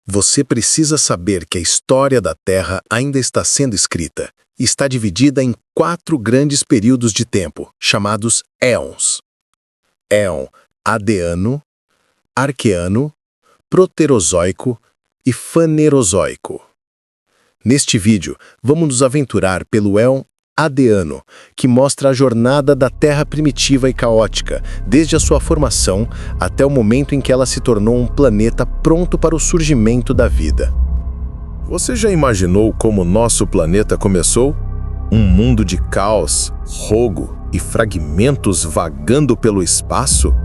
Você precisa saber que a história da Terra ainda está sendo escrita e está dividida em 4 grandes períodos de tempo, chamados éons. Éon Adeano, Arqueano, Proterozoico e Fanerozoico. Neste vídeo, vamos nos aventurar pelo éon Adeano, que mostra a jornada da Terra primitiva e caótica, desde a sua formação até o momento em que ela se tornou um planeta pronto para o surgimento da vida. Você já imaginou como nosso planeta começou? Um mundo de caos, rogo e fragmentos vagando pelo espaço?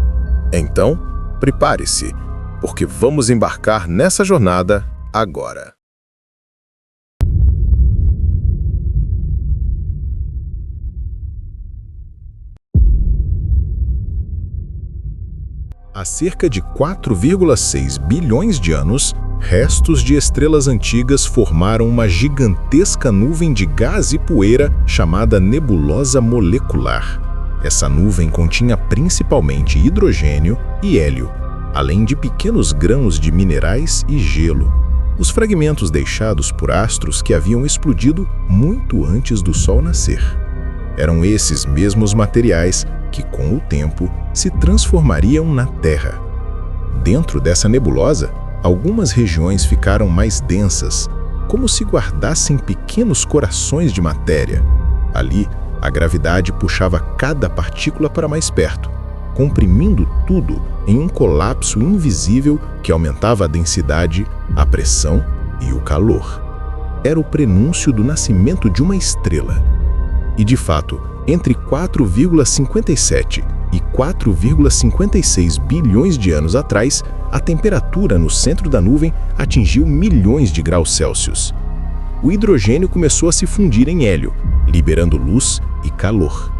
Então, prepare-se, porque vamos embarcar nessa jornada agora. Há cerca de 4,6 bilhões de anos, restos de estrelas antigas formaram uma gigantesca nuvem de gás e poeira chamada nebulosa molecular. Essa nuvem continha principalmente hidrogênio e hélio, além de pequenos grãos de minerais e gelo, os fragmentos deixados por astros que haviam explodido muito antes do Sol nascer. Eram esses mesmos materiais que, com o tempo, se transformariam na Terra. Dentro dessa nebulosa, algumas regiões ficaram mais densas, como se guardassem pequenos corações de matéria. Ali, a gravidade puxava cada partícula para mais perto, comprimindo tudo em um colapso invisível que aumentava a densidade, a pressão e o calor. Era o prenúncio do nascimento de uma estrela. E, de fato, entre 4,57 e 4,56 bilhões de anos atrás, a temperatura no centro da nuvem atingiu milhões de graus Celsius. O hidrogênio começou a se fundir em hélio, liberando luz e calor.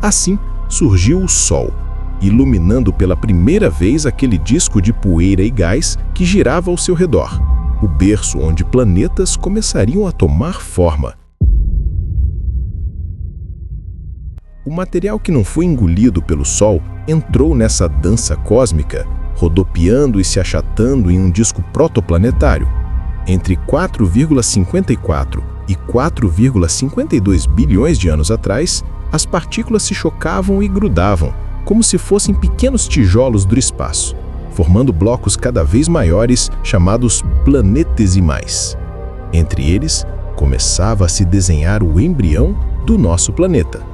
Assim, surgiu o Sol, iluminando pela primeira vez aquele disco de poeira e gás que girava ao seu redor, o berço onde planetas começariam a tomar forma. O material que não foi engolido pelo Sol entrou nessa dança cósmica, rodopiando e se achatando em um disco protoplanetário. Entre 4,54 e 4,52 bilhões de anos atrás, as partículas se chocavam e grudavam, como se fossem pequenos tijolos do espaço, formando blocos cada vez maiores chamados planetesimais. Entre eles, começava a se desenhar o embrião do nosso planeta.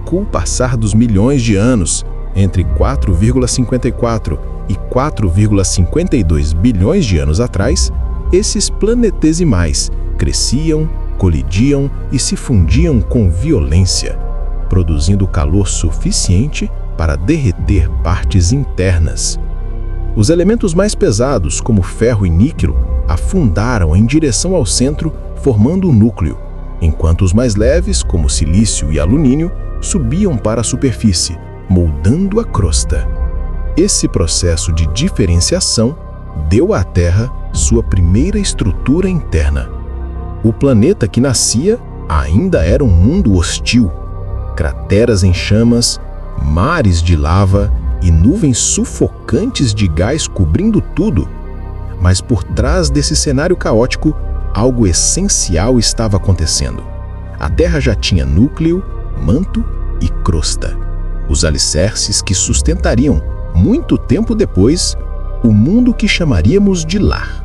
Com o passar dos milhões de anos, entre 4,54 e 4,52 bilhões de anos atrás, esses planetesimais cresciam, colidiam e se fundiam com violência, produzindo calor suficiente para derreter partes internas. Os elementos mais pesados, como ferro e níquel, afundaram em direção ao centro, formando o núcleo, enquanto os mais leves, como silício e alumínio, subiam para a superfície, moldando a crosta. Esse processo de diferenciação deu à Terra sua primeira estrutura interna. O planeta que nascia ainda era um mundo hostil, crateras em chamas, mares de lava e nuvens sufocantes de gás cobrindo tudo. Mas por trás desse cenário caótico, algo essencial estava acontecendo. A Terra já tinha núcleo, manto e crosta, os alicerces que sustentariam, muito tempo depois, o mundo que chamaríamos de lar.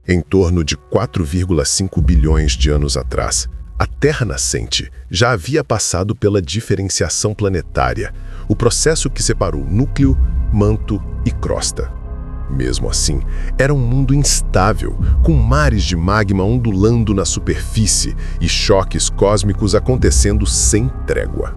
Em torno de 4,5 bilhões de anos atrás, a Terra nascente já havia passado pela diferenciação planetária, o processo que separou núcleo, manto e crosta. Mesmo assim, era um mundo instável, com mares de magma ondulando na superfície e choques cósmicos acontecendo sem trégua.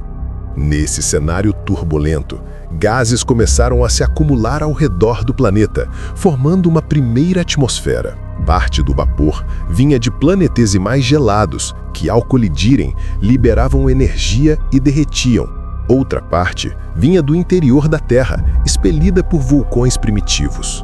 Nesse cenário turbulento, gases começaram a se acumular ao redor do planeta, formando uma primeira atmosfera. Parte do vapor vinha de planetesimais gelados, que ao colidirem, liberavam energia e derretiam. Outra parte vinha do interior da Terra, expelida por vulcões primitivos.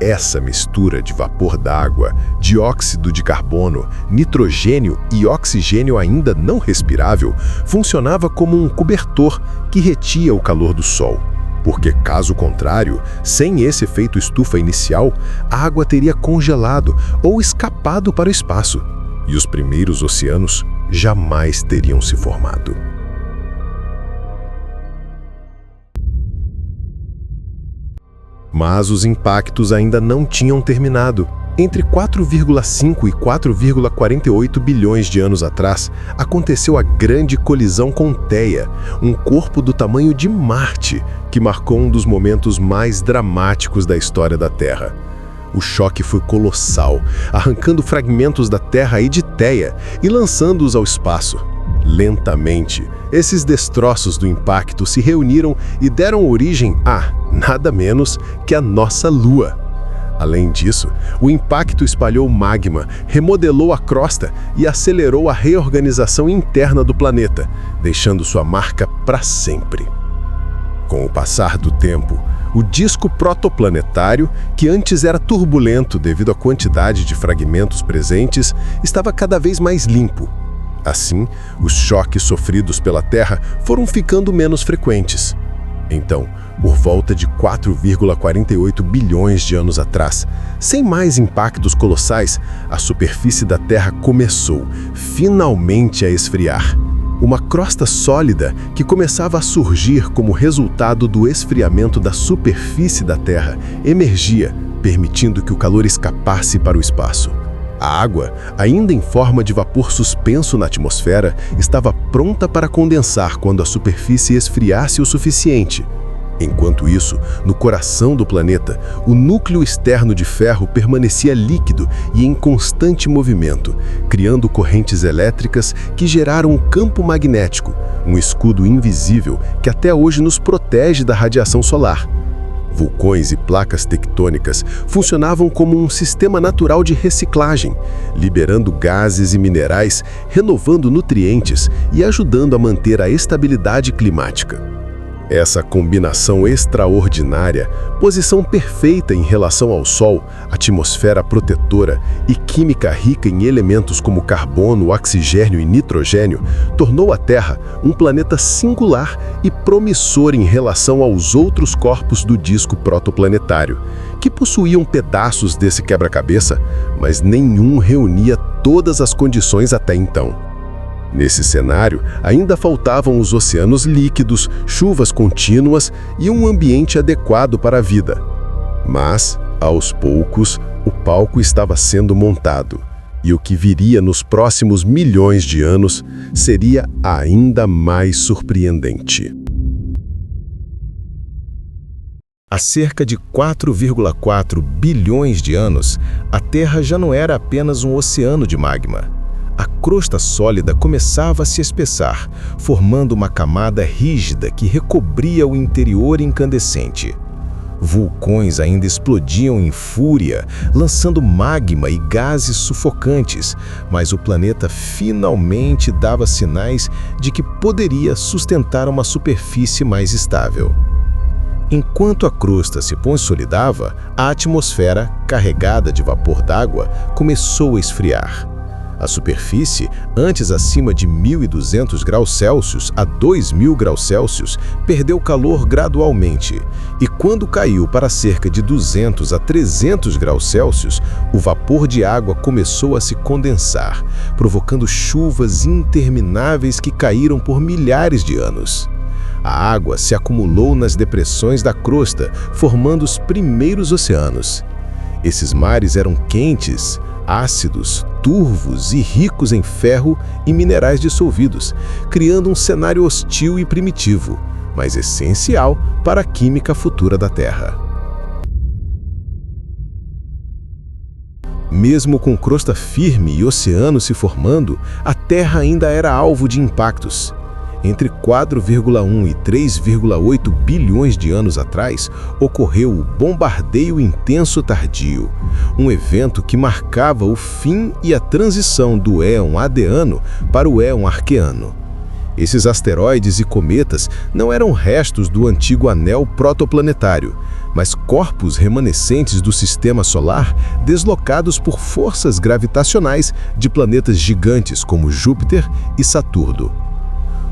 Essa mistura de vapor d'água, dióxido de carbono, nitrogênio e oxigênio ainda não respirável funcionava como um cobertor que retia o calor do Sol. Porque, caso contrário, sem esse efeito estufa inicial, a água teria congelado ou escapado para o espaço, e os primeiros oceanos jamais teriam se formado. Mas os impactos ainda não tinham terminado. Entre 4,5 e 4,48 bilhões de anos atrás, aconteceu a grande colisão com Theia, um corpo do tamanho de Marte, que marcou um dos momentos mais dramáticos da história da Terra. O choque foi colossal, arrancando fragmentos da Terra e de Theia e lançando-os ao espaço. Lentamente, esses destroços do impacto se reuniram e deram origem a nada menos que a nossa Lua. Além disso, o impacto espalhou magma, remodelou a crosta e acelerou a reorganização interna do planeta, deixando sua marca para sempre. Com o passar do tempo, o disco protoplanetário, que antes era turbulento devido à quantidade de fragmentos presentes, estava cada vez mais limpo. Assim, os choques sofridos pela Terra foram ficando menos frequentes. Então, por volta de 4,48 bilhões de anos atrás, sem mais impactos colossais, a superfície da Terra começou, finalmente, a esfriar. Uma crosta sólida que começava a surgir como resultado do esfriamento da superfície da Terra emergia, permitindo que o calor escapasse para o espaço. A água, ainda em forma de vapor suspenso na atmosfera, estava pronta para condensar quando a superfície esfriasse o suficiente. Enquanto isso, no coração do planeta, o núcleo externo de ferro permanecia líquido e em constante movimento, criando correntes elétricas que geraram um campo magnético, um escudo invisível que até hoje nos protege da radiação solar. Vulcões e placas tectônicas funcionavam como um sistema natural de reciclagem, liberando gases e minerais, renovando nutrientes e ajudando a manter a estabilidade climática. Essa combinação extraordinária, posição perfeita em relação ao Sol, atmosfera protetora e química rica em elementos como carbono, oxigênio e nitrogênio, tornou a Terra um planeta singular e promissor em relação aos outros corpos do disco protoplanetário, que possuíam pedaços desse quebra-cabeça, mas nenhum reunia todas as condições até então. Nesse cenário, ainda faltavam os oceanos líquidos, chuvas contínuas e um ambiente adequado para a vida. Mas, aos poucos, o palco estava sendo montado, e o que viria nos próximos milhões de anos seria ainda mais surpreendente. Há cerca de 4,4 bilhões de anos, a Terra já não era apenas um oceano de magma. A crosta sólida começava a se espessar, formando uma camada rígida que recobria o interior incandescente. Vulcões ainda explodiam em fúria, lançando magma e gases sufocantes, mas o planeta finalmente dava sinais de que poderia sustentar uma superfície mais estável. Enquanto a crosta se consolidava, a atmosfera, carregada de vapor d'água, começou a esfriar. A superfície, antes acima de 1.200 graus Celsius a 2.000 graus Celsius, perdeu calor gradualmente, e quando caiu para cerca de 200 a 300 graus Celsius, o vapor de água começou a se condensar, provocando chuvas intermináveis que caíram por milhares de anos. A água se acumulou nas depressões da crosta, formando os primeiros oceanos. Esses mares eram quentes, ácidos, turvos e ricos em ferro e minerais dissolvidos, criando um cenário hostil e primitivo, mas essencial para a química futura da Terra. Mesmo com crosta firme e oceano se formando, a Terra ainda era alvo de impactos. Entre 4,1 e 3,8 bilhões de anos atrás, ocorreu o Bombardeio Intenso Tardio, um evento que marcava o fim e a transição do Éon Adeano para o Éon Arqueano. Esses asteroides e cometas não eram restos do antigo anel protoplanetário, mas corpos remanescentes do sistema solar deslocados por forças gravitacionais de planetas gigantes como Júpiter e Saturno.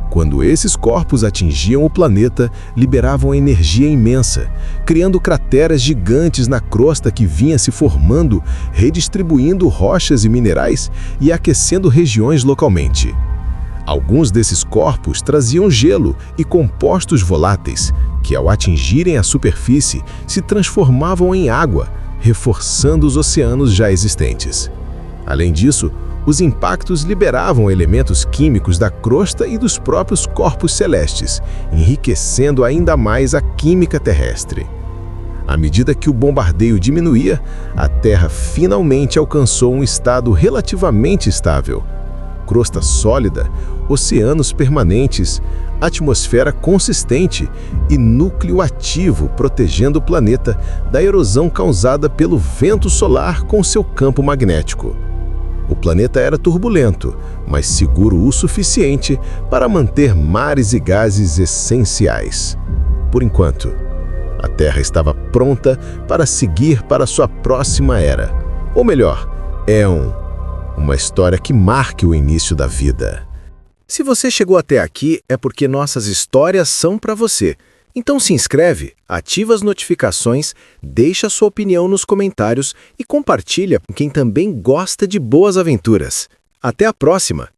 Quando esses corpos atingiam o planeta, liberavam energia imensa, criando crateras gigantes na crosta que vinha se formando, redistribuindo rochas e minerais e aquecendo regiões localmente. Alguns desses corpos traziam gelo e compostos voláteis, que ao atingirem a superfície se transformavam em água, reforçando os oceanos já existentes. Além disso, os impactos liberavam elementos químicos da crosta e dos próprios corpos celestes, enriquecendo ainda mais a química terrestre. À medida que o bombardeio diminuía, a Terra finalmente alcançou um estado relativamente estável. Crosta sólida, oceanos permanentes, atmosfera consistente e núcleo ativo protegendo o planeta da erosão causada pelo vento solar com seu campo magnético. O planeta era turbulento, mas seguro o suficiente para manter mares e gases essenciais. Por enquanto, a Terra estava pronta para seguir para sua próxima era. Ou melhor, Éon, uma história que marque o início da vida. Se você chegou até aqui, é porque nossas histórias são para você. Então se inscreve, ativa as notificações, deixa sua opinião nos comentários e compartilha com quem também gosta de boas aventuras. Até a próxima!